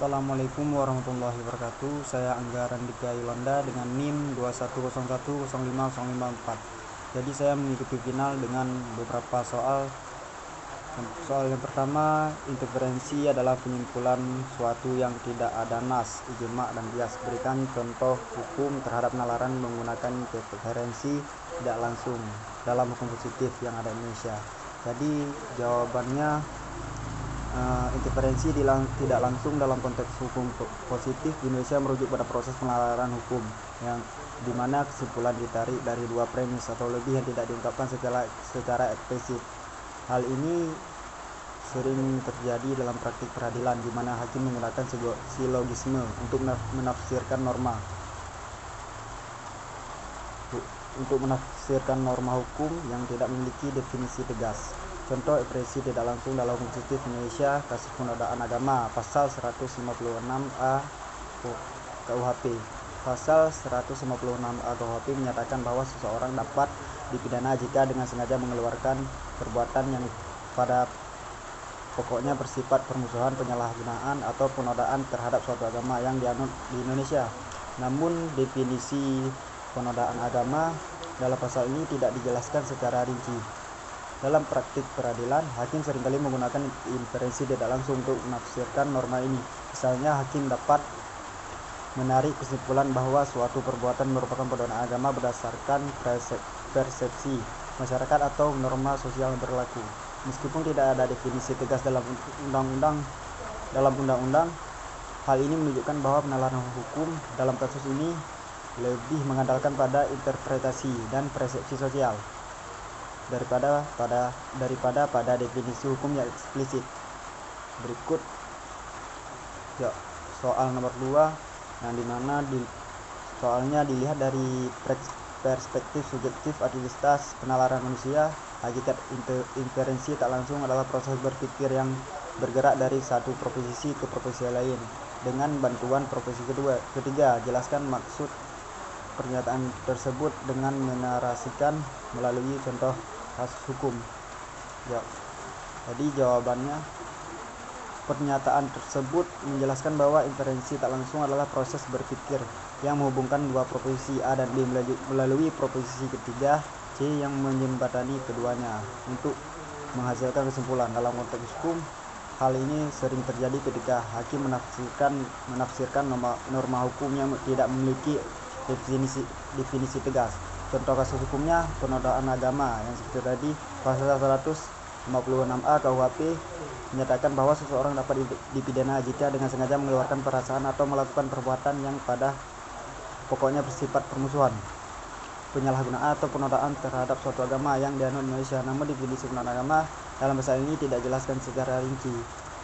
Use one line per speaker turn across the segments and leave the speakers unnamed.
Assalamualaikum warahmatullahi wabarakatuh. Saya Angga Randika Yolanda dengan NIM 21010554. Jadi saya mengikuti final dengan beberapa soal. Soal yang pertama, interferensi adalah penyimpulan suatu yang tidak ada nas, ijma, dan bias. Berikan contoh hukum terhadap penalaran menggunakan interferensi tidak langsung dalam hukum positif yang ada di Indonesia. Jadi jawabannya interferensi tidak langsung dalam konteks hukum positif di Indonesia merujuk pada proses penalaran hukum yang dimana kesimpulan ditarik dari dua premis atau lebih yang tidak diungkapkan secara eksplisit. Hal ini sering terjadi dalam praktik peradilan di mana hakim menggunakan silogisme untuk menafsirkan norma hukum yang tidak memiliki definisi tegas. Contoh interferensi tidak langsung dalam hukum positif Indonesia, kasus penodaan agama, pasal 156A KUHP. Pasal 156A KUHP menyatakan bahwa seseorang dapat dipidana jika dengan sengaja mengeluarkan perbuatan yang pada pokoknya bersifat permusuhan, penyalahgunaan, atau penodaan terhadap suatu agama yang dianut di Indonesia. Namun definisi penodaan agama dalam pasal ini tidak dijelaskan secara rinci. Dalam praktik peradilan, hakim seringkali menggunakan interferensi tidak langsung untuk menafsirkan norma ini. Misalnya, hakim dapat menarik kesimpulan bahwa suatu perbuatan merupakan penodaan agama berdasarkan persepsi masyarakat atau norma sosial yang berlaku. Meskipun tidak ada definisi tegas dalam undang-undang, hal ini menunjukkan bahwa penalaran hukum dalam kasus ini lebih mengandalkan pada interpretasi dan persepsi sosial daripada pada definisi hukum yang eksplisit. Berikut soal nomor 2 yang dimana soalnya dilihat dari perspektif subjektif aktivitas penalaran manusia. Hakikat interferensi tak langsung adalah proses berpikir yang bergerak dari satu proposisi ke proposisi lain dengan bantuan proposisi ketiga. Jelaskan maksud pernyataan tersebut dengan menarasikan melalui contoh kasus hukum. Jadi jawabannya, pernyataan tersebut menjelaskan bahwa interferensi tak langsung adalah proses berpikir yang menghubungkan dua proposisi A dan B melalui proposisi ketiga C yang menjembatani keduanya untuk menghasilkan kesimpulan. Dalam konteks hukum, hal ini sering terjadi ketika hakim menafsirkan norma hukum yang tidak memiliki definisi tegas. Contoh kasus hukumnya penodaan agama yang seperti tadi. Pasal 156A KUHP menyatakan bahwa seseorang dapat dipidana jika dengan sengaja mengeluarkan perasaan atau melakukan perbuatan yang pada pokoknya bersifat permusuhan, penyalahgunaan, atau penodaan terhadap suatu agama yang dianut Indonesia. Namun definisi penodaan agama dalam pasal ini tidak dijelaskan secara rinci.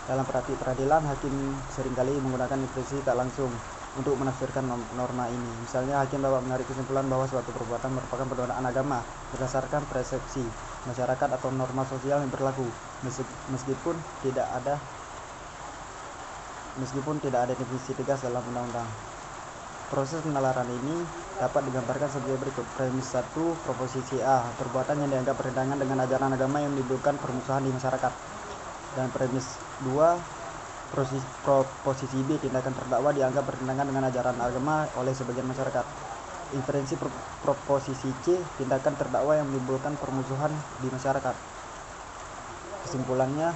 Dalam praktik peradilan, hakim seringkali menggunakan interferensi tak langsung untuk menafsirkan norma ini. Misalnya, hakim dapat menarik kesimpulan bahwa suatu perbuatan merupakan penodaan agama berdasarkan persepsi masyarakat atau norma sosial yang berlaku, meskipun tidak ada definisi tegas dalam undang-undang. Proses penalaran ini dapat digambarkan sebagai berikut. Premis 1, proposisi A, perbuatan yang dianggap bertentangan dengan ajaran agama yang menimbulkan permusuhan di masyarakat. Dan premis 2, proposisi B, tindakan terdakwa dianggap bertentangan dengan ajaran agama oleh sebagian masyarakat. Inferensi proposisi C, tindakan terdakwa yang menimbulkan permusuhan di masyarakat. Kesimpulannya,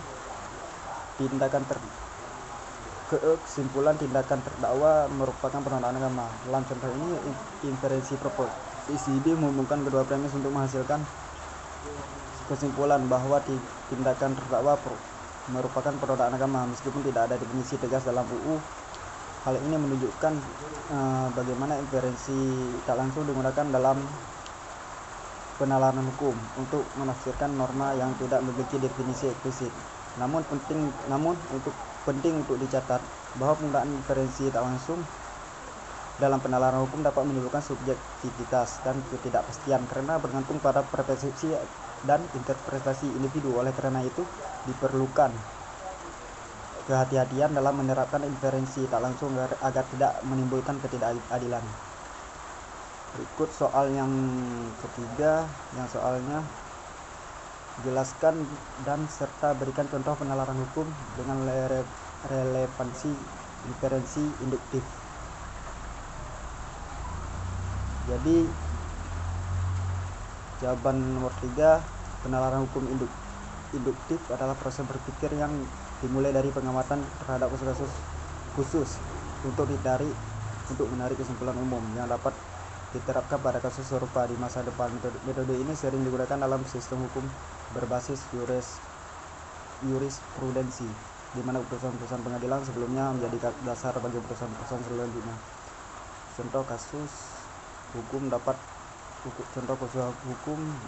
kesimpulan tindakan terdakwa merupakan penodaan agama. Dalam contoh ini, inferensi proposisi B menghubungkan kedua premis untuk menghasilkan kesimpulan bahwa tindakan terdakwa merupakan penodaan agama meskipun tidak ada definisi tegas dalam UU. Hal ini menunjukkan bagaimana interferensi tak langsung digunakan dalam penalaran hukum untuk menafsirkan norma yang tidak memiliki definisi eksplisit. Namun penting untuk dicatat bahwa penggunaan interferensi tak langsung dalam penalaran hukum dapat menimbulkan subjektivitas dan ketidakpastian karena bergantung pada persepsi dan interpretasi individu. Oleh karena itu, diperlukan kehati-hatian dalam menerapkan interferensi tak langsung agar tidak menimbulkan ketidakadilan. Berikut soal yang ketiga, yang soalnya jelaskan dan serta berikan contoh penalaran hukum dengan relevansi inferensi induktif. Jadi jawaban nomor 3, penalaran hukum induktif adalah proses berpikir yang dimulai dari pengamatan terhadap kasus-kasus khusus untuk menarik kesimpulan umum yang dapat diterapkan pada kasus serupa di masa depan. Metode ini sering digunakan dalam sistem hukum berbasis jurisprudensi, di mana putusan-putusan pengadilan sebelumnya menjadi dasar bagi putusan-putusan selanjutnya. Contoh kasus hukum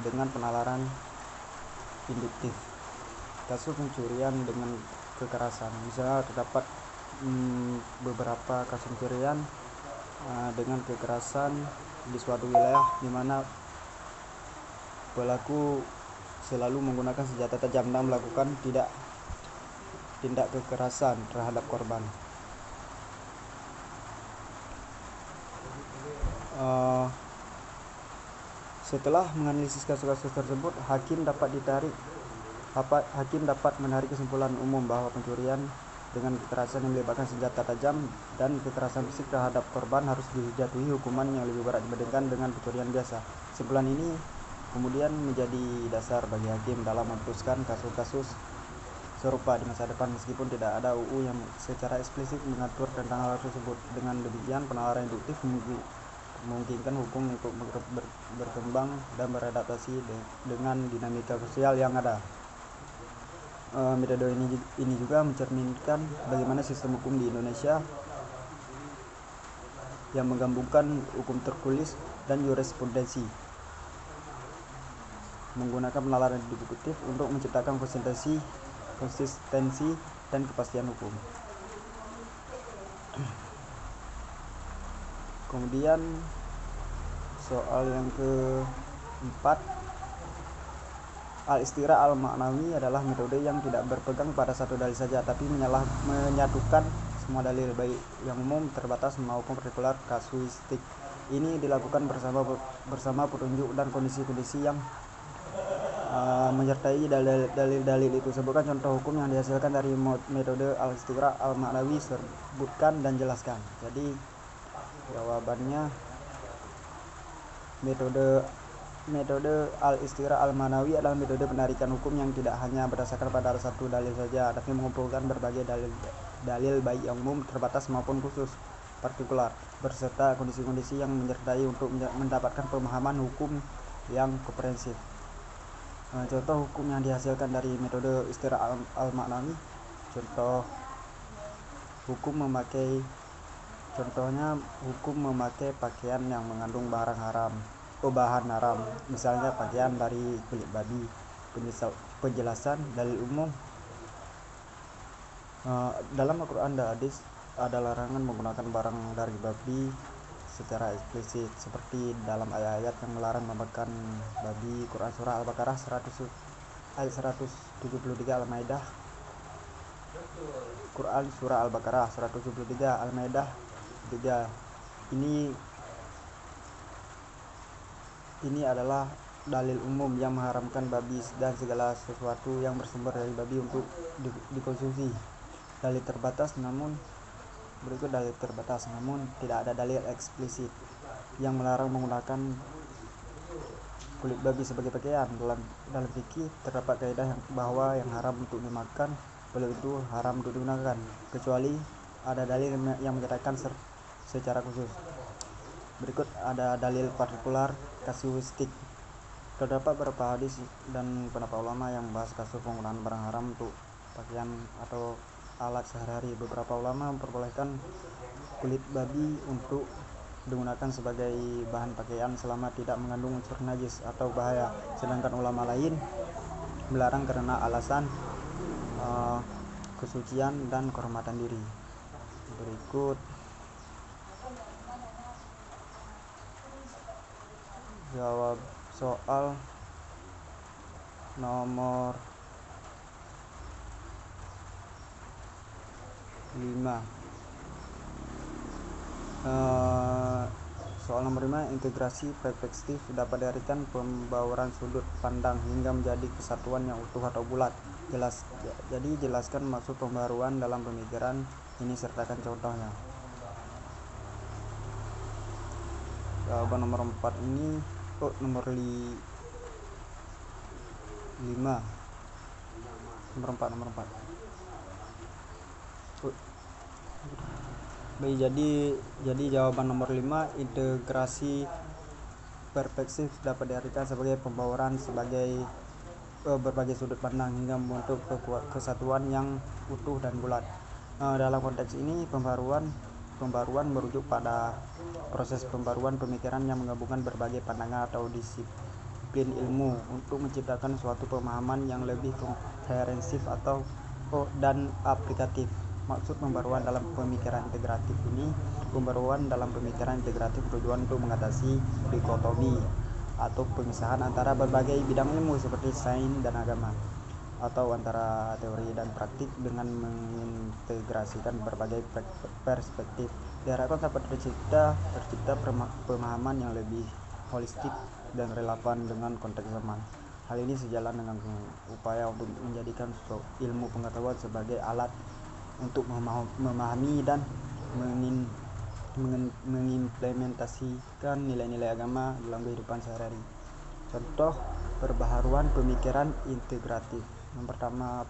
dengan penalaran induktif. Kasus pencurian dengan kekerasan. Misalnya terdapat beberapa kasus pencurian dengan kekerasan di suatu wilayah di mana pelaku selalu menggunakan senjata tajam dan melakukan tindak kekerasan terhadap korban. Setelah menganalisis kasus-kasus tersebut, hakim dapat menarik kesimpulan umum bahwa pencurian dengan kekerasan yang melibatkan senjata tajam dan kekerasan fisik terhadap korban harus dijatuhi hukuman yang lebih berat dibandingkan dengan pencurian biasa. Kesimpulan ini kemudian menjadi dasar bagi hakim dalam memutuskan kasus-kasus serupa di masa depan, meskipun tidak ada UU yang secara eksplisit mengatur tentang hal tersebut. Dengan demikian, penalaran induktif memungkinkan hukum untuk berkembang dan beradaptasi dengan dinamika sosial yang ada. Metode ini juga mencerminkan bagaimana sistem hukum di Indonesia yang menggabungkan hukum tertulis dan jurisprudensi menggunakan penalaran induktif untuk menciptakan konsistensi dan kepastian hukum. Kemudian soal yang keempat, al-istira al-maknawi adalah metode yang tidak berpegang pada satu dalil saja, tapi menyatukan semua dalil, baik yang umum, terbatas maupun partikular kasuistik. Ini dilakukan bersama petunjuk dan kondisi-kondisi yang menyertai dalil itu. Sebutkan contoh hukum yang dihasilkan dari metode al-istira al-maknawi, sebutkan dan jelaskan. Jadi jawabannya metode al-istira al-maknawi adalah metode penarikan hukum yang tidak hanya berdasarkan pada satu dalil saja, tapi mengumpulkan berbagai dalil baik yang umum, terbatas maupun khusus partikular, berserta kondisi-kondisi yang menyertai untuk mendapatkan pemahaman hukum yang komprehensif. Contoh hukum yang dihasilkan dari metode istira al-maknawi, contohnya hukum memakai pakaian yang mengandung bahan haram, misalnya pakaian dari kulit babi. Penjelasan dalil umum, dalam Al-Quran dan hadis ada larangan menggunakan barang dari babi secara eksplisit, seperti dalam ayat-ayat yang melarang memakan babi. Quran surah Al-Baqarah ayat 173, Al-Maidah. Quran surah Al-Baqarah 173, Al-Maidah 3. Ini adalah dalil umum yang mengharamkan babi dan segala sesuatu yang bersumber dari babi untuk dikonsumsi. Berikut dalil terbatas, namun tidak ada dalil eksplisit yang melarang menggunakan kulit babi sebagai pakaian. Dalam fikih terdapat kaidah bahwa yang haram untuk dimakan belum itu haram untuk digunakan, kecuali ada dalil yang menyatakan secara khusus. Berikut ada dalil partikular kasuistik. Terdapat beberapa hadis dan pendapat ulama yang membahas kasus penggunaan barang haram untuk pakaian atau alat sehari-hari. Beberapa ulama memperbolehkan kulit babi untuk digunakan sebagai bahan pakaian selama tidak mengandung unsur najis atau bahaya, sedangkan ulama lain melarang karena alasan kesucian dan kehormatan diri. Berikut jawab soal nomor 5. Soal nomor 5, integrasi perspektif dapat diartikan pembauran sudut pandang hingga menjadi kesatuan yang utuh atau bulat. Jelaskan maksud pembaruan dalam pemikiran Ini sertakan contohnya. Jawaban nomor 4 ini nomor 5. Nomor 4. Baik, jadi jawaban nomor 5, integrasi perspektif dapat diartikan sebagai pembawaan sebagai berbagai sudut pandang hingga membentuk kesatuan yang utuh dan bulat. Dalam konteks ini pembaruan merujuk pada proses pembaruan pemikiran yang menggabungkan berbagai pandangan atau disiplin ilmu untuk menciptakan suatu pemahaman yang lebih komprehensif dan aplikatif. Maksud pembaruan dalam pemikiran integratif ini, pembaruan dalam pemikiran integratif bertujuan untuk mengatasi dikotomi atau pemisahan antara berbagai bidang ilmu seperti sains dan agama, atau antara teori dan praktik dengan mengintegrasikan berbagai perspektif. Diharapkan dapat tercipta pemahaman yang lebih holistik dan relevan dengan konteks zaman. Hal ini sejalan dengan upaya untuk menjadikan ilmu pengetahuan sebagai alat untuk memahami dan mengimplementasikan nilai-nilai agama dalam kehidupan sehari-hari. Contoh perbaharuan pemikiran integratif. Yang pertama,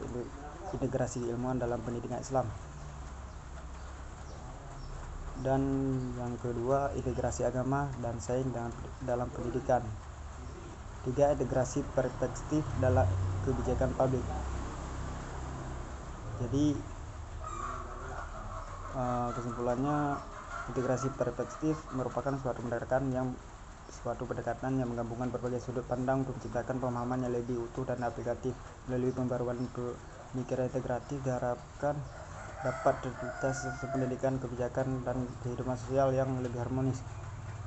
integrasi ilmuwan dalam pendidikan Islam. Dan yang kedua, integrasi agama dan sains dalam pendidikan. 3. Integrasi perspektif dalam kebijakan publik. Jadi kesimpulannya, integrasi perspektif merupakan suatu pendekatan yang menggabungkan berbagai sudut pandang untuk menciptakan pemahaman yang lebih utuh dan aplikatif. Melalui pembaruan pemikiran integratif diharapkan dapat tercipta sistem pendidikan, kebijakan, dan kehidupan sosial yang lebih harmonis,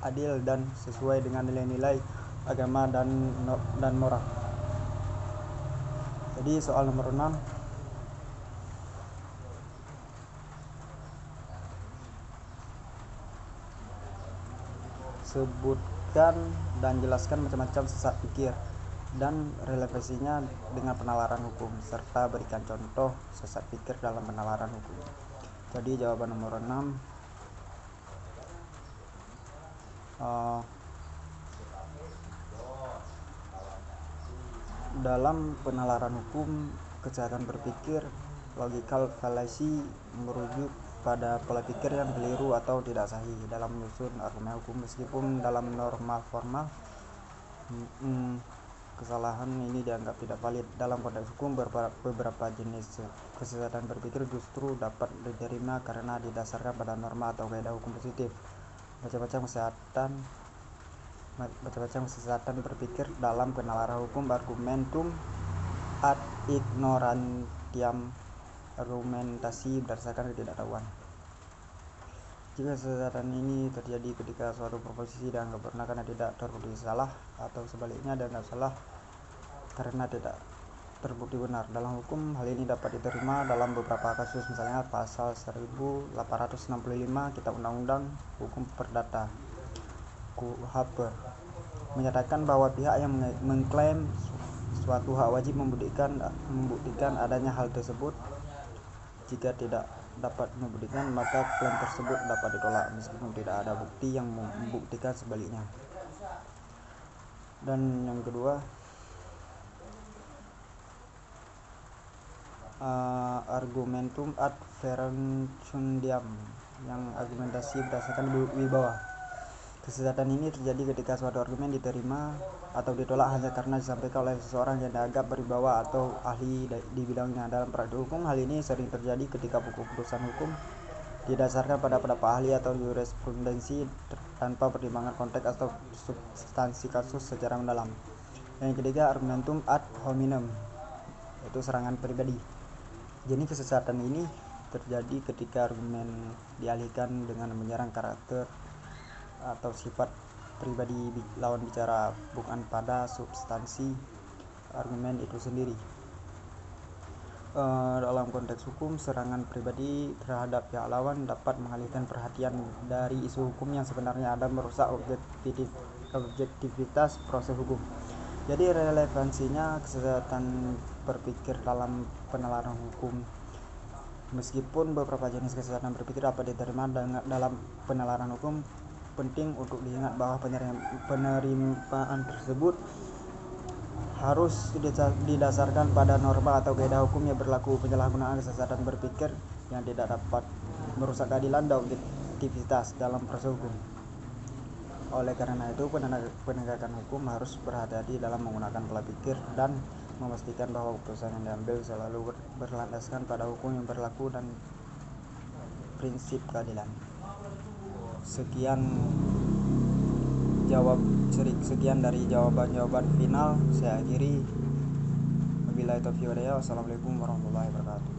adil, dan sesuai dengan nilai-nilai agama dan moral. Jadi soal nomor 6, sebutkan dan jelaskan macam-macam sesat pikir dan relevansinya dengan penalaran hukum, serta berikan contoh sesat pikir dalam penalaran hukum. Jadi jawaban nomor 6, dalam penalaran hukum, kejahatan berpikir logical fallacy merujuk pada pola pikir yang keliru atau tidak sahih dalam menyusun argumen hukum. Meskipun dalam norma formal kesalahan ini dianggap tidak valid, dalam konteks hukum beberapa jenis kesesatan berpikir justru dapat diterima karena didasarkan pada norma atau kaidah hukum positif. Macam-macam kesesatan berpikir dalam penalaran hukum. Argumentum ad ignorantiam, argumentasi berdasarkan ketidaktahuan. Jika kesesatan ini terjadi ketika suatu proposisi dianggap benar karena tidak terbukti salah, atau sebaliknya dianggap salah karena tidak terbukti benar. Dalam hukum, hal ini dapat diterima dalam beberapa kasus, misalnya pasal 1865 Kitab Undang-Undang Hukum Perdata KUHP menyatakan bahwa pihak yang mengklaim suatu hak wajib membuktikan adanya hal tersebut. Jika tidak dapat membuktikan, maka klaim tersebut dapat ditolak meskipun tidak ada bukti yang membuktikan sebaliknya. Dan yang kedua, argumentum ad verecundiam, yang argumentasi berdasarkan wibawa. Kesesatan ini terjadi ketika suatu argumen diterima atau ditolak hanya karena disampaikan oleh seseorang yang dianggap berwibawa atau ahli di bidangnya. Dalam praktik hukum, hal ini sering terjadi ketika keputusan hukum didasarkan pada pendapat ahli atau jurisprudensi tanpa pertimbangan konteks atau substansi kasus secara mendalam. Yang ketiga, argumentum ad hominem, yaitu serangan pribadi. Jadi kesesatan ini terjadi ketika argumen dialihkan dengan menyerang karakter atau sifat pribadi lawan bicara, bukan pada substansi argumen itu sendiri. Dalam konteks hukum, serangan pribadi terhadap pihak lawan dapat mengalihkan perhatian dari isu hukum yang sebenarnya ada, merusak objektivitas proses hukum. Jadi relevansinya kesesatan berpikir dalam penalaran hukum. Meskipun beberapa jenis kesesatan berpikir dapat diterima dalam penalaran hukum, penting untuk diingat bahwa penerimaan tersebut harus didasarkan pada norma atau kaidah hukum yang berlaku. Penyalahgunaan kesesatan berpikir yang tidak dapat merusak keadilan dan objektivitas dalam proses hukum. Oleh karena itu, penegakan hukum harus berhati-hati dalam menggunakan pola pikir dan memastikan bahwa keputusan yang diambil selalu berlandaskan pada hukum yang berlaku dan prinsip keadilan. Sekian dari jawaban final saya akhiri. Wabillahi taufiq wal hidayah. Wassalamualaikum warahmatullahi wabarakatuh.